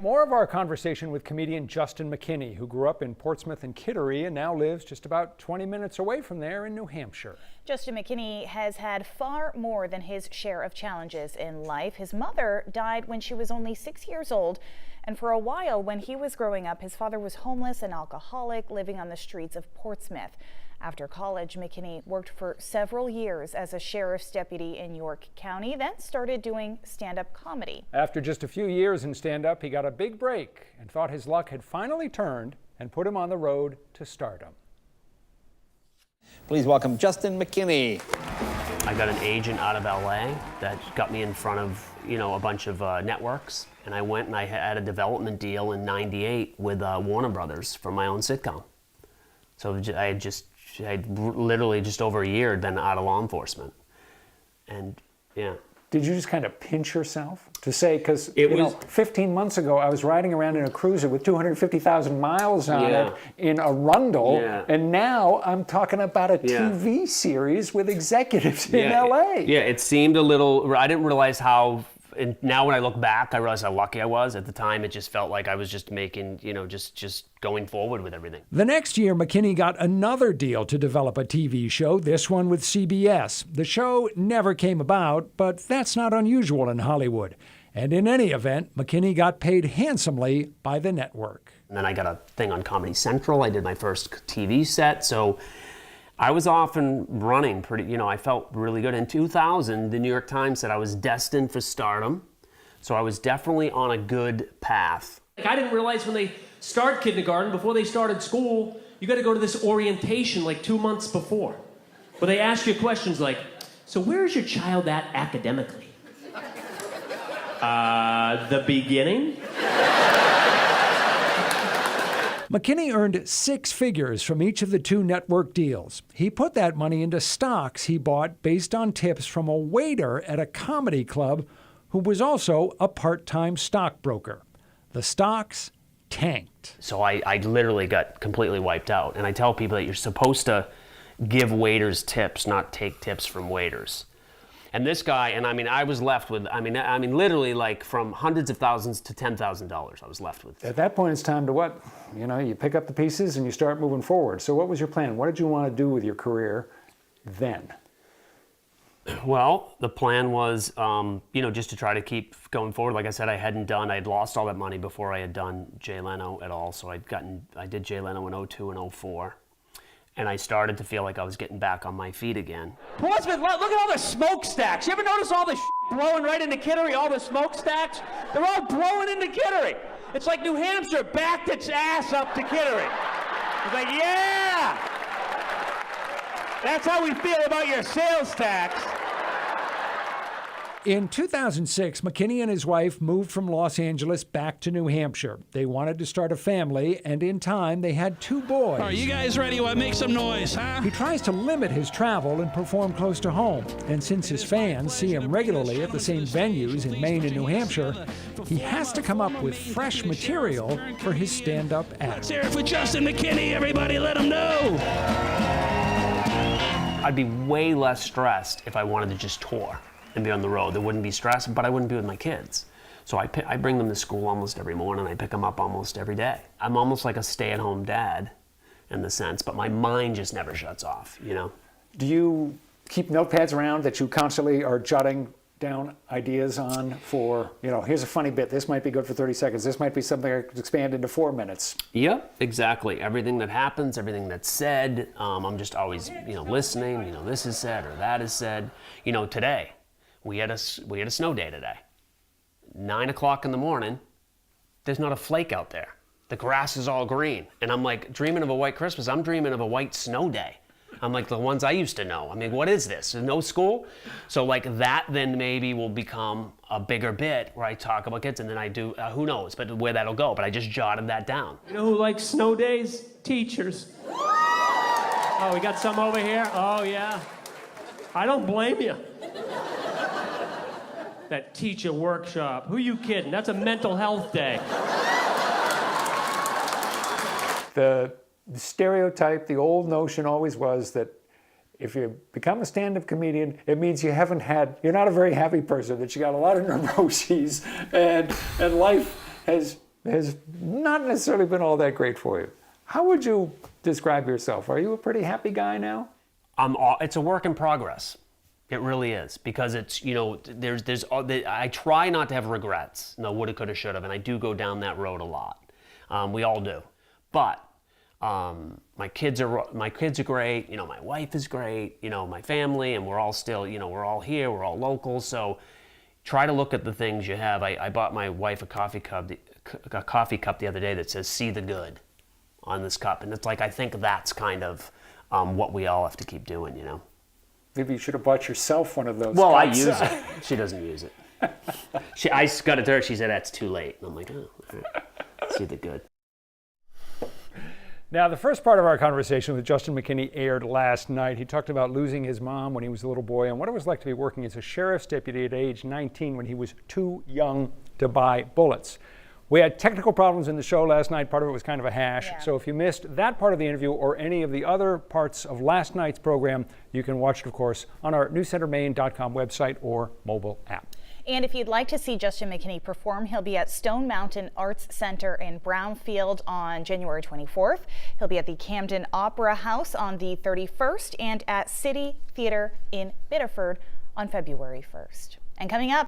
More of our conversation with comedian Juston McKinney, who grew up in Portsmouth and Kittery and now lives just about 20 minutes away from there in New Hampshire. Juston McKinney has had far more than his share of challenges in life. His mother died when she was only 6 years old, and for a while when he was growing up, his father was homeless and alcoholic, living on the streets of Portsmouth. After college, McKinney worked for several years as a sheriff's deputy in York County, then started doing stand-up comedy. After just a few years in stand-up, he got a big break and thought his luck had finally turned and put him on the road to stardom. Please welcome Juston McKinney. I got an agent out of LA that got me in front of, a bunch of networks. And I went and I had a development deal in '98 with Warner Brothers for my own sitcom. So I'd literally just over a year been out of law enforcement. And yeah. Did you just kind of pinch yourself to say, because 15 months ago I was riding around in a cruiser with 250,000 miles on it in Arundel, and now I'm talking about a TV series with executives in LA. Yeah, it seemed a little, I didn't realize how, and now when I look back, I realize how lucky I was. At the time, it just felt like I was just making, just going forward with everything. The next year, McKinney got another deal to develop a TV show, this one with CBS. The show never came about, but that's not unusual in Hollywood. And in any event, McKinney got paid handsomely by the network. And then I got a thing on Comedy Central. I did my first TV set, so I was off and running pretty, I felt really good. In 2000, the New York Times said I was destined for stardom. So I was definitely on a good path. I didn't realize when they start kindergarten, before they started school, you got to go to this orientation like 2 months before, where they ask you questions like, so where is your child at academically? The beginning? McKinney earned 6 figures from each of the 2 network deals. He put that money into stocks he bought based on tips from a waiter at a comedy club who was also a part-time stockbroker. The stocks tanked. So I literally got completely wiped out. And I tell people that you're supposed to give waiters tips, not take tips from waiters. And this guy, and I was left with, literally like from hundreds of thousands to $10,000 I was left with. At that point, it's time to what? You pick up the pieces and you start moving forward. So what was your plan? What did you want to do with your career then? Well, the plan was, just to try to keep going forward. Like I said, I'd lost all that money before I had done Jay Leno at all. So I did Jay Leno in '02 and '04. And I started to feel like I was getting back on my feet again. Portsmouth, look at all the smokestacks. You ever notice all the blowing right into Kittery, all the smokestacks? They're all blowing into Kittery. It's like New Hampshire backed its ass up to Kittery. It's like, yeah! That's how we feel about your sales tax. In 2006, McKinney and his wife moved from Los Angeles back to New Hampshire. They wanted to start a family, and in time, they had 2 boys. Are you guys ready? Make some noise, huh? He tries to limit his travel and perform close to home. And since his fans see him regularly at the same venues in Maine and New Hampshire, he has to come up with fresh material for his stand-up act. Let's hear it for Juston McKinney. Everybody let him know. I'd be way less stressed if I wanted to just tour and be on the road. There wouldn't be stress, but I wouldn't be with my kids. So I bring them to school almost every morning. I pick them up almost every day. I'm almost like a stay-at-home dad in the sense, but my mind just never shuts off, Do you keep notepads around that you constantly are jotting down ideas on for, here's a funny bit, this might be good for 30 seconds, this might be something I could expand into 4 minutes? Yep, exactly. Everything that happens, everything that's said, I'm just always, listening, this is said or that is said. Today, we had a snow day today. 9 o'clock in the morning, there's not a flake out there. The grass is all green. And I'm like, dreaming of a white Christmas, I'm dreaming of a white snow day. I'm like the ones I used to know. What is this? There's no school? So like that then maybe will become a bigger bit where I talk about kids and then I do, who knows, but where that'll go. But I just jotted that down. You know who likes snow days? Teachers. Oh, we got some over here? Oh, yeah. I don't blame you. That teacher workshop. Who you kidding? That's a mental health day. The stereotype, the old notion always was that if you become a stand-up comedian, it means you're not a very happy person, that you got a lot of neuroses and life has not necessarily been all that great for you. How would you describe yourself? Are you a pretty happy guy now? It's a work in progress. It really is, because it's, you know, I try not to have regrets. No, woulda, coulda, shoulda, and I do go down that road a lot. We all do. But my kids are great. You know, my wife is great. You know, my family, and we're all still, you know, we're all here. We're all local. So try to look at the things you have. I bought my wife a coffee cup the other day that says "See the good" on this cup, and it's like, I think that's kind of what we all have to keep doing. You know. Maybe you should have bought yourself one of those. Well, cups. I use it. She doesn't use it. I got it to her. She said, "That's too late." And I'm like, "Oh, all right. See the good." Now, the first part of our conversation with Juston McKinney aired last night. He talked about losing his mom when he was a little boy and what it was like to be working as a sheriff's deputy at age 19 when he was too young to buy bullets. We had technical problems in the show last night. Part of it was kind of a hash. Yeah. So if you missed that part of the interview or any of the other parts of last night's program, you can watch it, of course, on our newscentermaine.com website or mobile app. And if you'd like to see Juston McKinney perform, he'll be at Stone Mountain Arts Center in Brownfield on January 24th. He'll be at the Camden Opera House on the 31st and at City Theater in Biddeford on February 1st. And coming up,